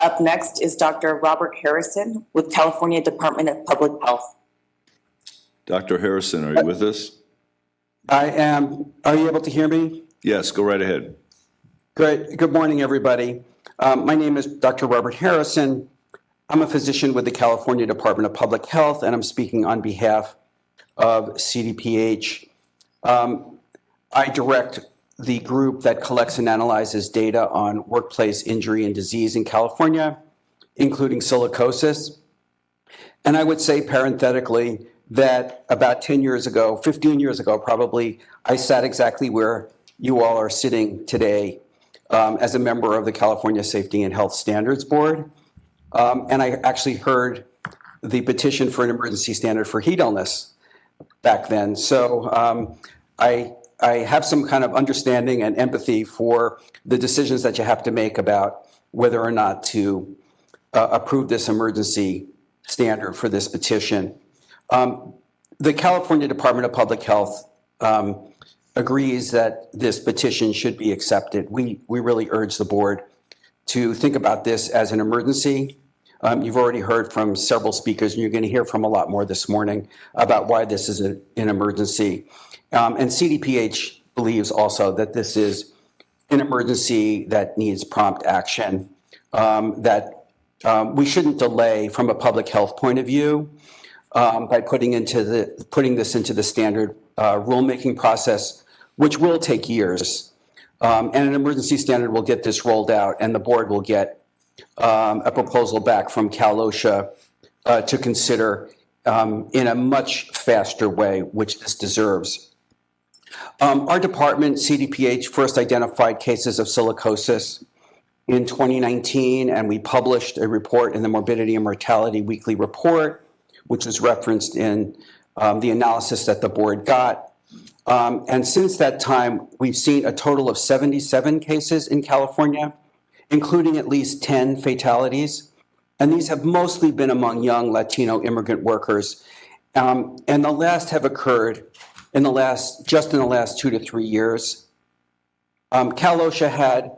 Up next is Dr. Robert Harrison with California Department of Public Health. Dr. Harrison, are you with us? I am. Are you able to hear me? Yes, go right ahead. Good. Good morning, everybody. My name is Dr. Robert Harrison. I'm a physician with the California Department of Public Health, and I'm speaking on behalf of CDPH. I direct the group that collects and analyzes data on workplace injury and disease in California, including silicosis. And I would say parenthetically that about 10 years ago, 15 years ago probably, I sat exactly where you all are sitting today as a member of the California Safety and Health Standards Board. And I actually heard the petition for an emergency standard for heat illness back then. So I have some kind of understanding and empathy for the decisions that you have to make about whether or not to approve this emergency standard for this petition. The California Department of Public Health agrees that this petition should be accepted. We really urge the board to think about this as an emergency. You've already heard from several speakers, and you're going to hear from a lot more this morning about why this is an emergency. And CDPH believes also that this is an emergency that needs prompt action, that we shouldn't delay from a public health point of view by putting this into the standard rulemaking process, which will take years. And an emergency standard will get this rolled out, and the board will get a proposal back from Osha to consider in a much faster way, which this deserves. Our department, CDPH, first identified cases of silicosis in 2019, and we published a report in the Morbidity and Mortality Weekly Report, which was referenced in the analysis that the board got. And since that time, we've seen a total of 77 cases in California, including at least 10 fatalities. And these have mostly been among young Latino immigrant workers. And the last have occurred just in the last 2 to 3 years. Osha had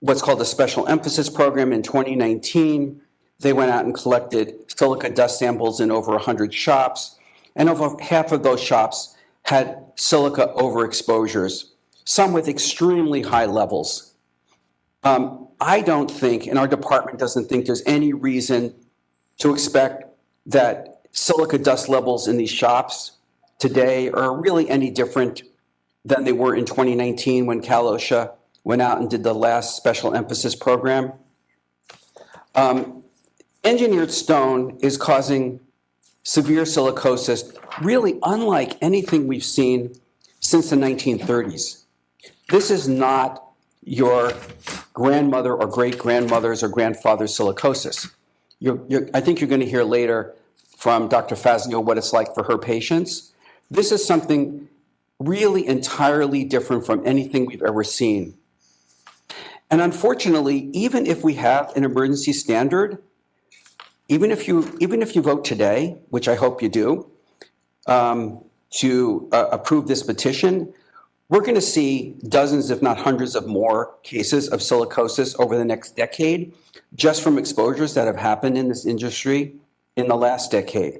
what's called a special emphasis program in 2019. They went out and collected silica dust samples in over 100 shops, and over half of those shops had silica overexposures, some with extremely high levels. I don't think, and our department doesn't think, there's any reason to expect that silica dust levels in these shops today are really any different than they were in 2019 when Osha went out and did the last special emphasis program. Engineered stone is causing severe silicosis, really unlike anything we've seen since the 1930s. This is not your grandmother or great-grandmother's or grandfather's silicosis. I think you're going to hear later from Dr. Fazio what it's like for her patients. This is something really entirely different from anything we've ever seen. And unfortunately, even if we have an emergency standard, even if you vote today, which I hope you do, to approve this petition, we're going to see dozens, if not hundreds, of more cases of silicosis over the next decade, just from exposures that have happened in this industry in the last decade.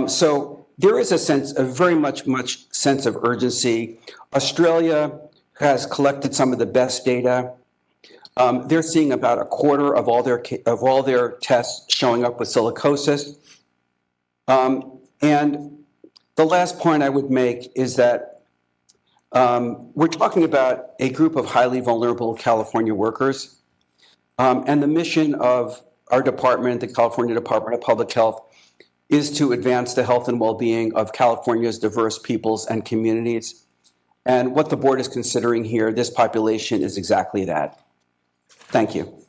So there is a very much sense of urgency. Australia has collected some of the best data. They're seeing about a quarter of all their tests showing up with silicosis. And the last point I would make is that we're talking about a group of highly vulnerable California workers. And the mission of our department, the California Department of Public Health, is to advance the health and well-being of California's diverse peoples and communities. And what the board is considering here, this population, is exactly that. Thank you.